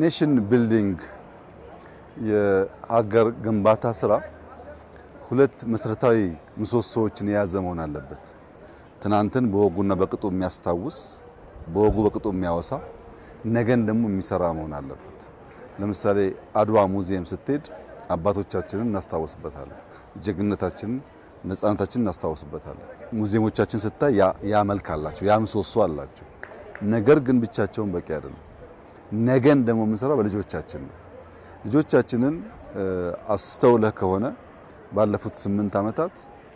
ኔሽን ቢልዲንግ የሀገር ግንባታ ስራ ሁለት መሰረታዊ ምሰሶዎችን የያዘ መሆን አለበት። ትናንትን በወጉና በቅጡ የሚያስታውስ በወጉ በቅጡ የሚያወሳ ነገን ደግሞ የሚሰራ መሆን አለበት። ለምሳሌ አድዋ ሙዚየም ስትሄድ አባቶቻችንን እናስታውስበታለን፣ ጀግንነታችንን፣ ነፃነታችንን እናስታውስበታለን። ሙዚየሞቻችን ስታይ ያ መልክ አላቸው፣ ያ ምሰሶ አላቸው። ነገር ግን ብቻቸውን በቂ አይደለም። ነገን ደግሞ የምንሰራው በልጆቻችን ነው። ልጆቻችንን አስተውለህ ከሆነ ባለፉት 8 ዓመታት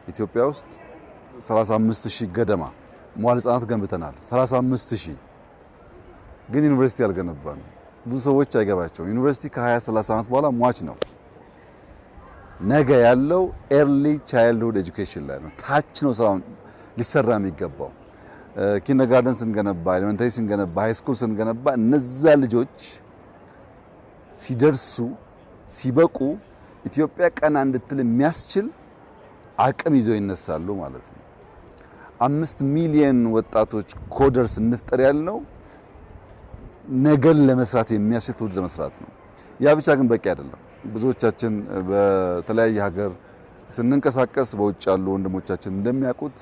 ኢትዮጵያ ውስጥ 35000 ገደማ መዋዕለ ሕፃናት ገንብተናል። 35000 ግን ዩኒቨርሲቲ አልገነባንም። ብዙ ሰዎች አይገባቸውም። ዩኒቨርሲቲ ከ20-30 ዓመት በኋላ ሟች ነው። ነገ ያለው ኤርሊ ቻይልድሁድ ኤጁኬሽን ላይ ነው። ታች ነው ስራው ሊሰራ የሚገባው። ኪንደርጋርተን ስንገነባ፣ ኤሌመንተሪ ስንገነባ፣ ሃይ ስኩል ስንገነባ እነዛ ልጆች ሲደርሱ ሲበቁ ኢትዮጵያ ቀና እንድትል የሚያስችል አቅም ይዘው ይነሳሉ ማለት ነው። 5 ሚሊዮን ወጣቶች ኮደርስ እንፍጠር ያልነው ነገን ለመስራት የሚያስችል ትውልድ ለመስራት ነው። ያ ብቻ ግን በቂ አይደለም። ብዙዎቻችን በተለያየ ሀገር ስንንቀሳቀስ በውጭ ያሉ ወንድሞቻችን እንደሚያውቁት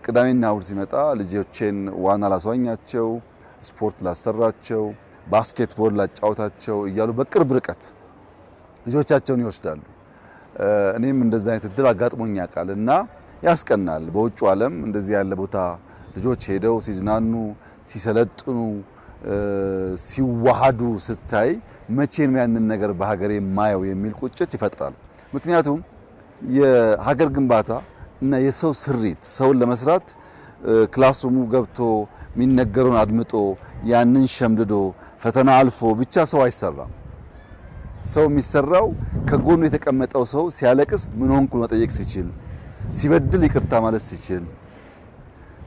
ቅዳሜና እሁድ ሲመጣ ልጆቼን ዋና ላስዋኛቸው፣ ስፖርት ላሰራቸው፣ ባስኬትቦል ላጫውታቸው እያሉ በቅርብ ርቀት ልጆቻቸውን ይወስዳሉ። እኔም እንደዛ አይነት እድል አጋጥሞኝ ያውቃል እና ያስቀናል። በውጭ ዓለም እንደዚህ ያለ ቦታ ልጆች ሄደው ሲዝናኑ፣ ሲሰለጥኑ፣ ሲዋሃዱ ስታይ መቼም ያንን ነገር በሀገሬ ማየው የሚል ቁጭት ይፈጥራል። ምክንያቱም የሀገር ግንባታ እና የሰው ስሪት ሰውን ለመስራት ክላስሩሙ ገብቶ የሚነገረውን አድምጦ ያንን ሸምድዶ ፈተና አልፎ ብቻ ሰው አይሰራም። ሰው የሚሰራው ከጎኑ የተቀመጠው ሰው ሲያለቅስ ምን ሆንኩ መጠየቅ ሲችል፣ ሲበድል ይቅርታ ማለት ሲችል፣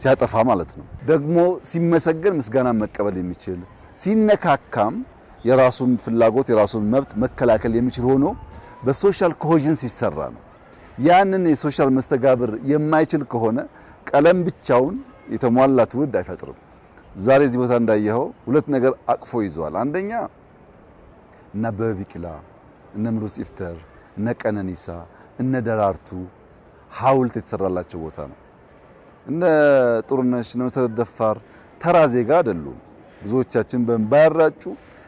ሲያጠፋ ማለት ነው። ደግሞ ሲመሰገን ምስጋና መቀበል የሚችል ሲነካካም የራሱን ፍላጎት የራሱን መብት መከላከል የሚችል ሆኖ በሶሻል ኮሄዥን ሲሰራ ነው። ያንን የሶሻል መስተጋብር የማይችል ከሆነ ቀለም ብቻውን የተሟላ ትውልድ አይፈጥርም። ዛሬ እዚህ ቦታ እንዳየኸው ሁለት ነገር አቅፎ ይዟል። አንደኛ እነ አበበ ቢቂላ፣ እነ ምሩጽ ይፍጠር፣ እነ ቀነኒሳ፣ እነ ደራርቱ ሐውልት የተሰራላቸው ቦታ ነው። እነ ጥሩነሽ፣ እነ መሰረት ደፋር ተራ ዜጋ አይደሉም። ብዙዎቻችን በእንባ ያራጩ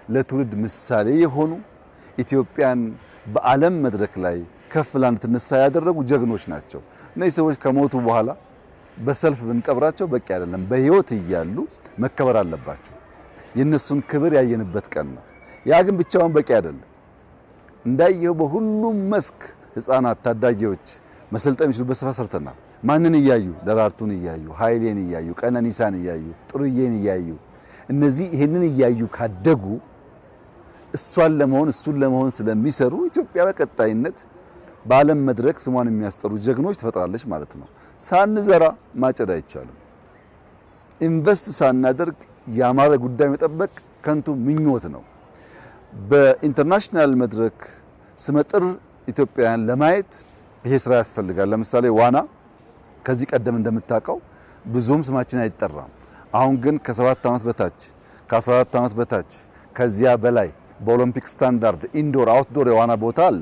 ለትውልድ ምሳሌ የሆኑ ኢትዮጵያን በዓለም መድረክ ላይ ከፍ ብላ እንድትነሳ ያደረጉ ጀግኖች ናቸው። እነዚህ ሰዎች ከሞቱ በኋላ በሰልፍ ብንቀብራቸው በቂ አይደለም። በህይወት እያሉ መከበር አለባቸው። የነሱን ክብር ያየንበት ቀን ነው። ያ ግን ብቻውን በቂ አይደለም። እንዳየው በሁሉም መስክ ህፃናት፣ ታዳጊዎች መሰልጠን የሚችሉበት ስራ ሰርተናል። ማንን እያዩ? ደራርቱን እያዩ፣ ኃይሌን እያዩ፣ ቀነኒሳን እያዩ፣ ጥሩዬን እያዩ። እነዚህ ይሄንን እያዩ ካደጉ እሱን ለመሆን ስለሚሰሩ ኢትዮጵያ በቀጣይነት በዓለም መድረክ ስሟን የሚያስጠሩ ጀግኖች ትፈጥራለች ማለት ነው። ሳንዘራ ማጨድ አይቻልም። ኢንቨስት ሳናደርግ ያማረ ጉዳይ መጠበቅ ከንቱ ምኞት ነው። በኢንተርናሽናል መድረክ ስመጥር ኢትዮጵያን ለማየት ይሄ ስራ ያስፈልጋል። ለምሳሌ ዋና ከዚህ ቀደም እንደምታውቀው ብዙም ስማችን አይጠራም። አሁን ግን ከ7 ዓመት በታች ከ14 ዓመት በታች ከዚያ በላይ በኦሎምፒክ ስታንዳርድ ኢንዶር አውትዶር የዋና ቦታ አለ።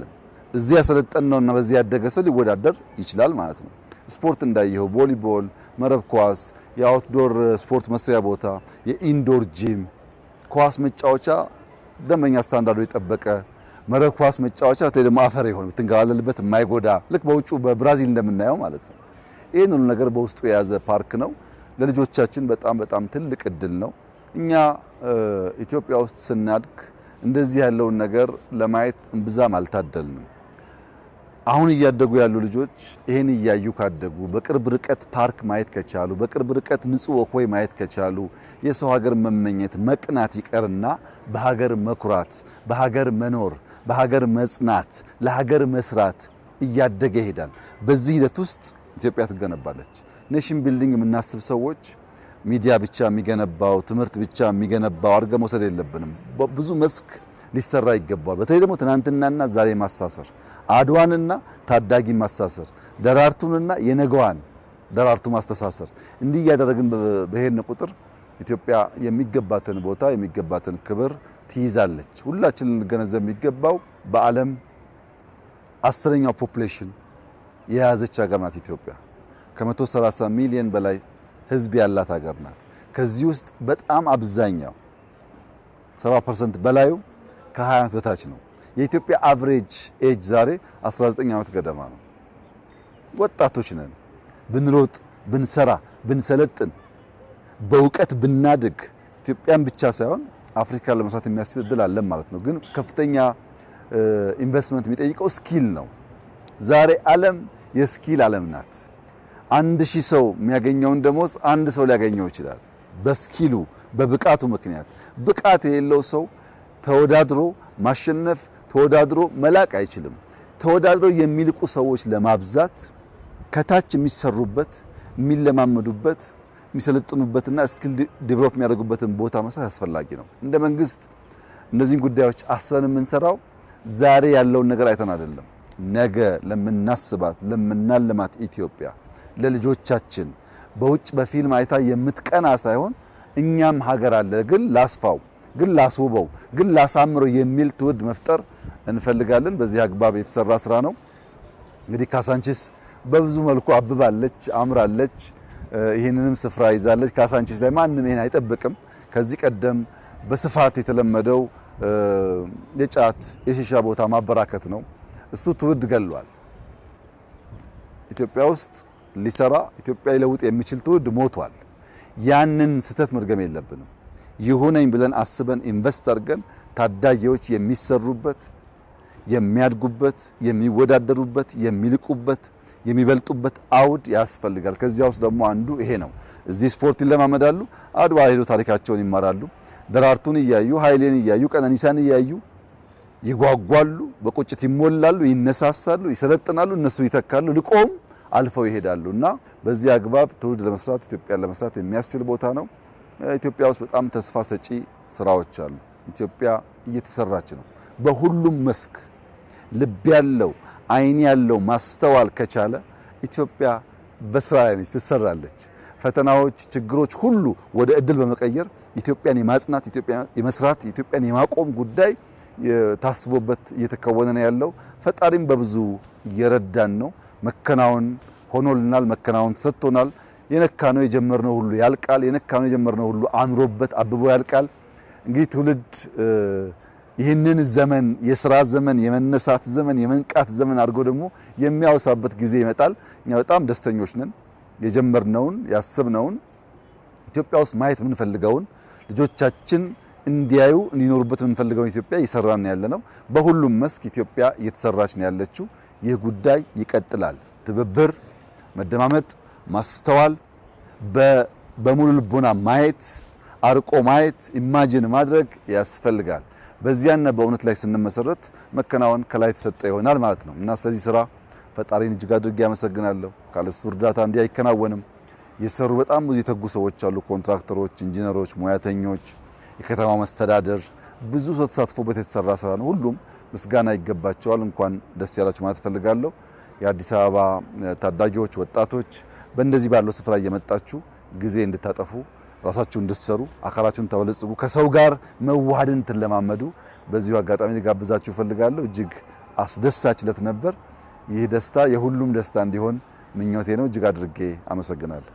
እዚያ ያሰለጠነውና በዚያ ያደገ ሰው ሊወዳደር ይችላል ማለት ነው። ስፖርት እንዳየው ቮሊቦል፣ መረብ ኳስ፣ የአውትዶር ስፖርት መስሪያ ቦታ፣ የኢንዶር ጂም፣ ኳስ መጫወቻ ደንበኛ ስታንዳርዱ የጠበቀ መረብ ኳስ መጫወቻ ደግሞ አፈር ይሆን ብትንገላለልበት የማይጎዳ ልክ በውጩ በብራዚል እንደምናየው ማለት ነው። ይሄን ሁሉ ነገር በውስጡ የያዘ ፓርክ ነው። ለልጆቻችን በጣም ትልቅ እድል ነው። እኛ ኢትዮጵያ ውስጥ ስናድግ እንደዚህ ያለውን ነገር ለማየት እምብዛም አልታደልንም። አሁን እያደጉ ያሉ ልጆች ይሄን እያዩ ካደጉ በቅርብ ርቀት ፓርክ ማየት ከቻሉ በቅርብ ርቀት ንጹህ ወክወይ ማየት ከቻሉ የሰው ሀገር መመኘት መቅናት ይቀርና በሀገር መኩራት፣ በሀገር መኖር፣ በሀገር መጽናት፣ ለሀገር መስራት እያደገ ይሄዳል። በዚህ ሂደት ውስጥ ኢትዮጵያ ትገነባለች። ኔሽን ቢልዲንግ የምናስብ ሰዎች ሚዲያ ብቻ የሚገነባው ትምህርት ብቻ የሚገነባው አድርገን መውሰድ የለብንም። ብዙ መስክ ሊሰራ ይገባል። በተለይ ደግሞ ትናንትናና ዛሬ ማሳሰር፣ አድዋንና ታዳጊ ማሳሰር፣ ደራርቱንና የነገዋን ደራርቱ ማስተሳሰር እንዲህ ያደረግን በሄድን ቁጥር ኢትዮጵያ የሚገባትን ቦታ የሚገባትን ክብር ትይዛለች። ሁላችንም ልንገነዘብ የሚገባው በዓለም 10ኛው ፖፑሌሽን የያዘች ሀገር ናት ኢትዮጵያ። ከ130 ሚሊዮን በላይ ህዝብ ያላት ሀገር ናት። ከዚህ ውስጥ በጣም አብዛኛው 70% በላዩ ከ20 ዓመት በታች ነው። የኢትዮጵያ አቨሬጅ ኤጅ ዛሬ 19 ዓመት ገደማ ነው። ወጣቶች ነን። ብንሮጥ፣ ብንሰራ፣ ብንሰለጥን፣ በእውቀት ብናድግ ኢትዮጵያን ብቻ ሳይሆን አፍሪካን ለመስራት የሚያስችል እድል አለን ማለት ነው። ግን ከፍተኛ ኢንቨስትመንት የሚጠይቀው ስኪል ነው። ዛሬ ዓለም የስኪል ዓለም ናት። 1000 ሰው የሚያገኘውን ደሞዝ አንድ ሰው ሊያገኘው ይችላል። በስኪሉ በብቃቱ ምክንያት። ብቃት የሌለው ሰው ተወዳድሮ ማሸነፍ፣ ተወዳድሮ መላቅ አይችልም። ተወዳድሮ የሚልቁ ሰዎች ለማብዛት ከታች የሚሰሩበት፣ የሚለማመዱበት፣ የሚሰለጥኑበትና ስኪል ዲቨሎፕ የሚያደርጉበትን ቦታ መስራት አስፈላጊ ነው። እንደ መንግስት እነዚህን ጉዳዮች አስበን የምንሰራው ዛሬ ያለውን ነገር አይተን አይደለም። ነገ ለምናስባት ለምናልማት ኢትዮጵያ ለልጆቻችን በውጭ በፊልም አይታ የምትቀና ሳይሆን እኛም ሀገር አለ ግን ላስፋው፣ ግን ላስውበው፣ ግን ላሳምረው የሚል ትውልድ መፍጠር እንፈልጋለን። በዚህ አግባብ የተሰራ ስራ ነው። እንግዲህ ካሳንቺስ በብዙ መልኩ አብባለች፣ አምራለች፣ ይህንንም ስፍራ ይዛለች። ካሳንቺስ ላይ ማንም ይሄን አይጠብቅም። ከዚህ ቀደም በስፋት የተለመደው የጫት የሺሻ ቦታ ማበራከት ነው። እሱ ትውልድ ገሏል። ኢትዮጵያ ውስጥ ሊሰራ ኢትዮጵያ ሊለውጥ የሚችል ትውልድ ሞቷል። ያንን ስህተት መድገም የለብንም። ይሁነኝ ብለን አስበን ኢንቨስት አድርገን ታዳጊዎች የሚሰሩበት፣ የሚያድጉበት፣ የሚወዳደሩበት፣ የሚልቁበት፣ የሚበልጡበት አውድ ያስፈልጋል። ከዚያ ውስጥ ደግሞ አንዱ ይሄ ነው። እዚህ ስፖርት ይለማመዳሉ፣ አድዋ ሄዶ ታሪካቸውን ይማራሉ። ደራርቱን እያዩ ኃይሌን እያዩ ቀነኒሳን እያዩ ይጓጓሉ፣ በቁጭት ይሞላሉ፣ ይነሳሳሉ፣ ይሰለጥናሉ፣ እነሱ ይተካሉ፣ ልቆም አልፈው ይሄዳሉ። እና በዚህ አግባብ ትውልድ ለመስራት ኢትዮጵያን ለመስራት የሚያስችል ቦታ ነው። ኢትዮጵያ ውስጥ በጣም ተስፋ ሰጪ ስራዎች አሉ። ኢትዮጵያ እየተሰራች ነው። በሁሉም መስክ ልብ ያለው አይን ያለው ማስተዋል ከቻለ ኢትዮጵያ በስራ ላይ ነች፣ ትሰራለች። ፈተናዎች፣ ችግሮች ሁሉ ወደ እድል በመቀየር ኢትዮጵያን የማጽናት፣ ኢትዮጵያን የመስራት፣ ኢትዮጵያን የማቆም ጉዳይ ታስቦበት እየተከወነ ነው ያለው። ፈጣሪም በብዙ እየረዳን ነው። መከናወን ሆኖልናል፣ መከናወን ተሰጥቶናል። የነካነው የጀመርነው ሁሉ ያልቃል። የነካነው የጀመርነው ሁሉ አምሮበት አብቦ ያልቃል። እንግዲህ ትውልድ ይህንን ዘመን የሥራ ዘመን፣ የመነሳት ዘመን፣ የመንቃት ዘመን አድርጎ ደግሞ የሚያወሳበት ጊዜ ይመጣል። እኛ በጣም ደስተኞች ነን። የጀመርነውን ያሰብነውን ኢትዮጵያ ውስጥ ማየት የምንፈልገውን ልጆቻችን እንዲያዩ እንዲኖሩበት የምንፈልገውን ኢትዮጵያ እየሰራን ያለነው። በሁሉም መስክ ኢትዮጵያ እየተሰራች ነው ያለችው። ይህ ጉዳይ ይቀጥላል። ትብብር፣ መደማመጥ፣ ማስተዋል፣ በሙሉ ልቦና ማየት፣ አርቆ ማየት፣ ኢማጂን ማድረግ ያስፈልጋል። በዚያና በእውነት ላይ ስንመሰረት መከናወን ከላይ ተሰጠ ይሆናል ማለት ነው እና ስለዚህ ስራ ፈጣሪን እጅግ አድርጌ ያመሰግናለሁ። ካለሱ እርዳታ እንዲህ አይከናወንም። የሰሩ በጣም ብዙ የተጉ ሰዎች አሉ። ኮንትራክተሮች፣ ኢንጂነሮች፣ ሙያተኞች፣ የከተማው መስተዳደር ብዙ ሰው ተሳትፎበት የተሰራ ስራ ነው። ሁሉም ምስጋና ይገባቸዋል። እንኳን ደስ ያላችሁ ማለት ፈልጋለሁ። የአዲስ አበባ ታዳጊዎች፣ ወጣቶች በእንደዚህ ባለው ስፍራ እየመጣችሁ ጊዜ እንድታጠፉ፣ ራሳችሁ እንድትሰሩ፣ አካላችሁን ተበለጽጉ፣ ከሰው ጋር መዋሃድን ትለማመዱ በዚሁ አጋጣሚ ልጋብዛችሁ ፈልጋለሁ። እጅግ አስደሳች ዕለት ነበር። ይህ ደስታ የሁሉም ደስታ እንዲሆን ምኞቴ ነው። እጅግ አድርጌ አመሰግናለሁ።